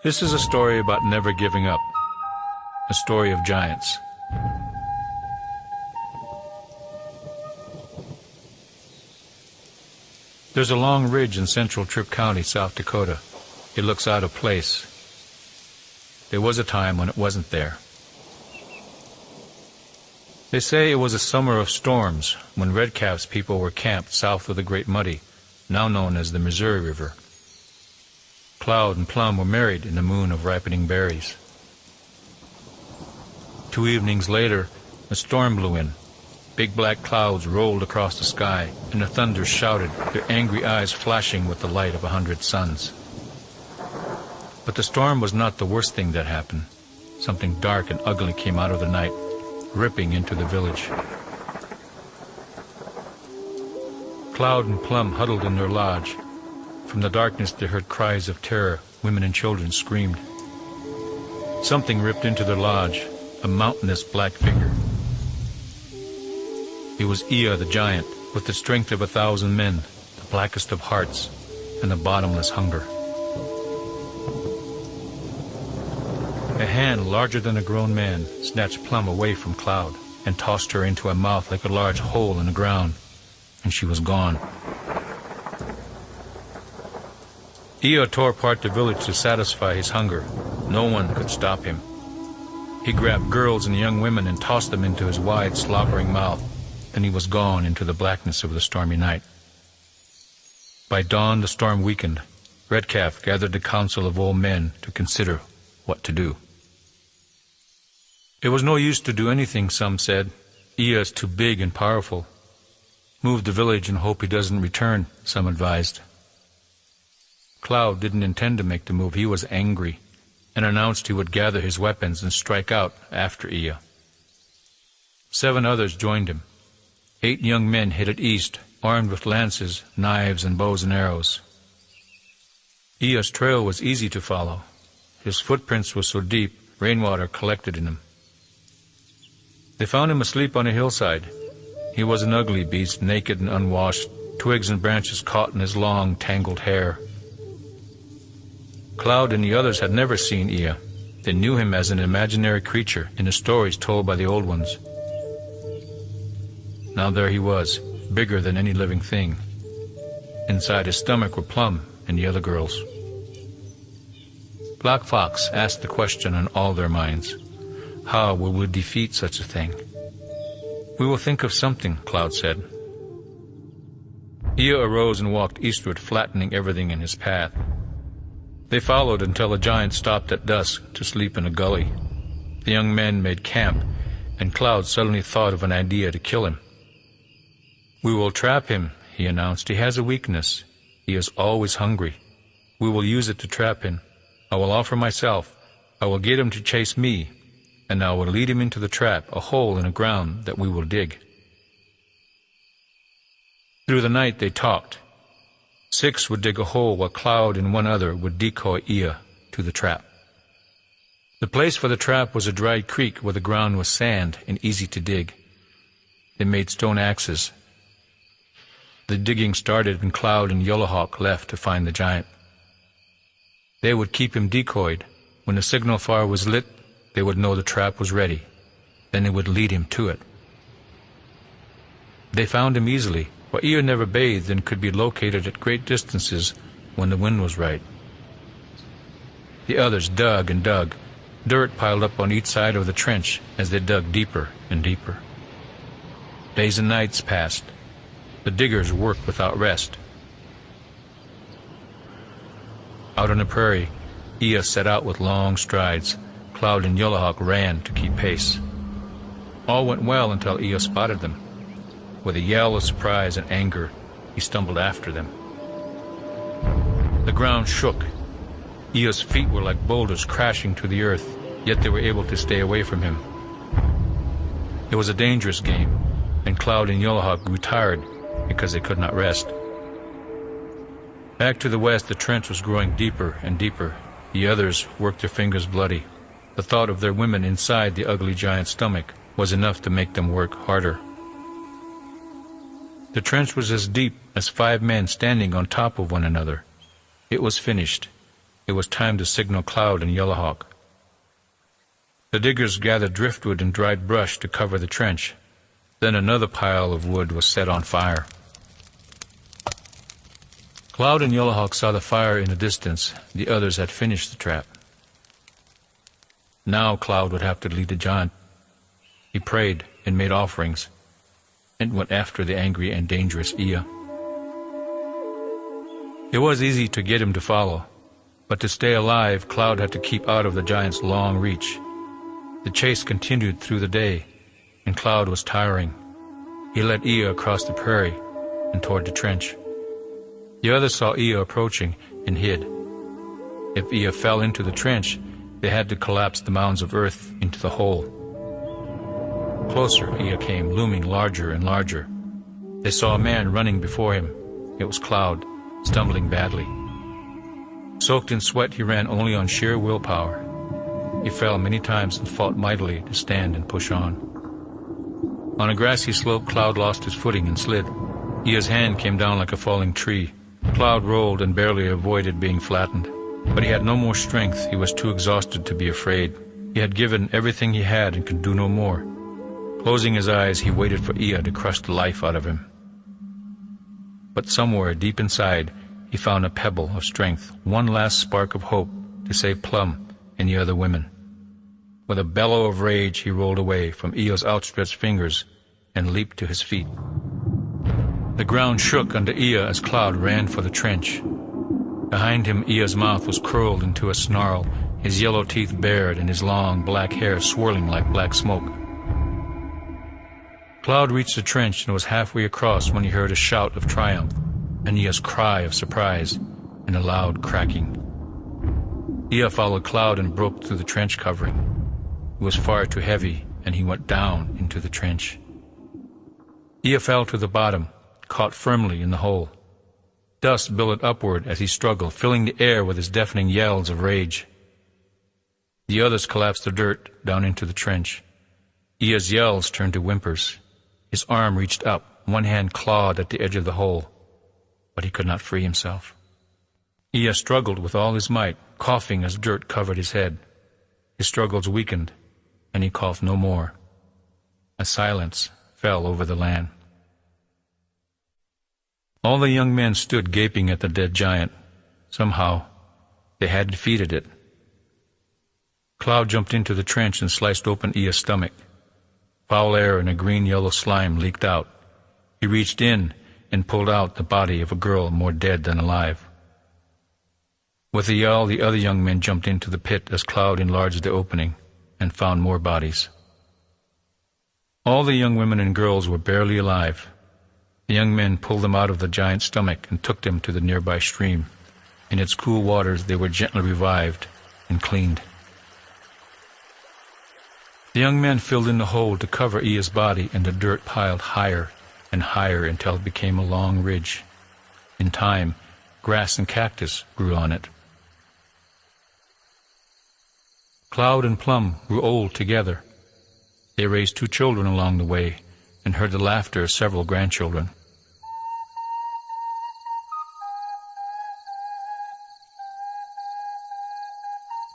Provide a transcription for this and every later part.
This is a story about never giving up, a story of giants. There's a long ridge in central Tripp County, South Dakota. It looks out of place. There was a time when it wasn't there. They say it was a summer of storms when Redcalf's people were camped south of the Great Muddy, now known as the Missouri River. Cloud and Plum were married in the moon of ripening berries. 2 evenings later, a storm blew in. Big black clouds rolled across the sky, and the thunder shouted, their angry eyes flashing with the light of 100 suns. But the storm was not the worst thing that happened. Something dark and ugly came out of the night, ripping into the village. Cloud and Plum huddled in their lodge. From the darkness they heard cries of terror. Women and children screamed. Something ripped into their lodge, a mountainous black figure. It was Ea the giant, with the strength of 1,000 men, the blackest of hearts, and a bottomless hunger. A hand larger than a grown man snatched Plum away from Cloud and tossed her into a mouth like a large hole in the ground, and she was gone. Ea tore apart the village to satisfy his hunger. No one could stop him. He grabbed girls and young women and tossed them into his wide, slobbering mouth. Then he was gone into the blackness of the stormy night. By dawn the storm weakened. Redcalf gathered the council of old men to consider what to do. It was no use to do anything, some said. Ea is too big and powerful. Move the village and hope he doesn't return, some advised. Cloud didn't intend to make the move. He was angry and announced he would gather his weapons and strike out after Ea. 7 others joined him. 8 young men headed east, armed with lances, knives, and bows and arrows. Ea's trail was easy to follow. His footprints were so deep, rainwater collected in them. They found him asleep on a hillside. He was an ugly beast, naked and unwashed, twigs and branches caught in his long, tangled hair. Cloud and the others had never seen Ea. They knew him as an imaginary creature in the stories told by the old ones. Now there he was, bigger than any living thing. Inside his stomach were Plum and the other girls. Black Fox asked the question on all their minds. How will we defeat such a thing? We will think of something, Cloud said. Ea arose and walked eastward, flattening everything in his path. They followed until the giant stopped at dusk to sleep in a gully. The young men made camp, and Cloud suddenly thought of an idea to kill him. We will trap him, he announced. He has a weakness. He is always hungry. We will use it to trap him. I will offer myself. I will get him to chase me, and I will lead him into the trap, a hole in the ground that we will dig. Through the night they talked. 6 would dig a hole while Cloud and 1 other would decoy Ea to the trap. The place for the trap was a dry creek where the ground was sand and easy to dig. They made stone axes. The digging started when Cloud and Yellowhawk left to find the giant. They would keep him decoyed. When the signal fire was lit, they would know the trap was ready. Then they would lead him to it. They found him easily, for Ea never bathed and could be located at great distances when the wind was right. The others dug and dug. Dirt piled up on each side of the trench as they dug deeper and deeper. Days and nights passed. The diggers worked without rest. Out on the prairie, Ea set out with long strides. Cloud and Yellowhawk ran to keep pace. All went well until Ea spotted them. With a yell of surprise and anger, he stumbled after them. The ground shook. Ea's feet were like boulders crashing to the earth, yet they were able to stay away from him. It was a dangerous game, and Cloud and Yellowhawk grew tired because they could not rest. Back to the west, the trench was growing deeper and deeper. The others worked their fingers bloody. The thought of their women inside the ugly giant's stomach was enough to make them work harder. The trench was as deep as 5 men standing on top of one another. It was finished. It was time to signal Cloud and Yellowhawk. The diggers gathered driftwood and dried brush to cover the trench. Then another pile of wood was set on fire. Cloud and Yellowhawk saw the fire in the distance. The others had finished the trap. Now Cloud would have to lead the giant. He prayed and made offerings and went after the angry and dangerous Ea. It was easy to get him to follow, but to stay alive, Cloud had to keep out of the giant's long reach. The chase continued through the day, and Cloud was tiring. He led Ea across the prairie and toward the trench. The others saw Ea approaching and hid. If Ea fell into the trench, they had to collapse the mounds of earth into the hole. Closer Ea came, looming larger and larger. They saw a man running before him. It was Cloud, stumbling badly. Soaked in sweat, he ran only on sheer willpower. He fell many times and fought mightily to stand and push on. On a grassy slope, Cloud lost his footing and slid. Ea's hand came down like a falling tree. Cloud rolled and barely avoided being flattened. But he had no more strength. He was too exhausted to be afraid. He had given everything he had and could do no more. Closing his eyes, he waited for Ea to crush the life out of him. But somewhere deep inside, he found a pebble of strength, one last spark of hope to save Plum and the other women. With a bellow of rage, he rolled away from Ea's outstretched fingers and leaped to his feet. The ground shook under Ea as Cloud ran for the trench. Behind him, Ea's mouth was curled into a snarl, his yellow teeth bared and his long black hair swirling like black smoke. Cloud reached the trench and was halfway across when he heard a shout of triumph, and Ea's cry of surprise, and a loud cracking. Ea followed Cloud and broke through the trench covering. It was far too heavy, and he went down into the trench. Ea fell to the bottom, caught firmly in the hole. Dust billowed upward as he struggled, filling the air with his deafening yells of rage. The others collapsed the dirt down into the trench. Ea's yells turned to whimpers. His arm reached up, one hand clawed at the edge of the hole, but he could not free himself. Ea struggled with all his might, coughing as dirt covered his head. His struggles weakened, and he coughed no more. A silence fell over the land. All the young men stood gaping at the dead giant. Somehow, they had defeated it. Cloud jumped into the trench and sliced open Ea's stomach. Foul air and a green-yellow slime leaked out. He reached in and pulled out the body of a girl more dead than alive. With a yell, the other young men jumped into the pit as Cloud enlarged the opening and found more bodies. All the young women and girls were barely alive. The young men pulled them out of the giant's stomach and took them to the nearby stream. In its cool waters, they were gently revived and cleaned. The young men filled in the hole to cover Ea's body, and the dirt piled higher and higher until it became a long ridge. In time, grass and cactus grew on it. Cloud and Plum grew old together. They raised 2 children along the way and heard the laughter of several grandchildren.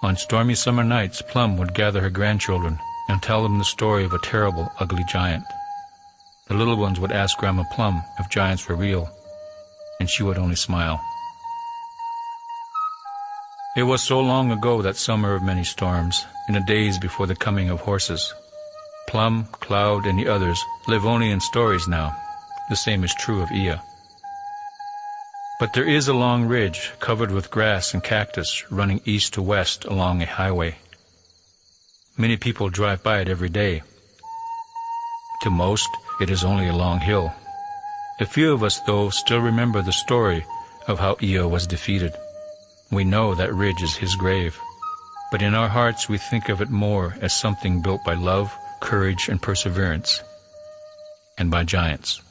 On stormy summer nights, Plum would gather her grandchildren and tell them the story of a terrible, ugly giant. The little ones would ask Grandma Plum if giants were real, and she would only smile. It was so long ago, that summer of many storms, in the days before the coming of horses. Plum, Cloud, and the others live only in stories now. The same is true of Ea. But there is a long ridge covered with grass and cactus running east to west along a highway. Many people drive by it every day. To most, it is only a long hill. A few of us, though, still remember the story of how Ea was defeated. We know that ridge is his grave, but in our hearts we think of it more as something built by love, courage, and perseverance, and by giants.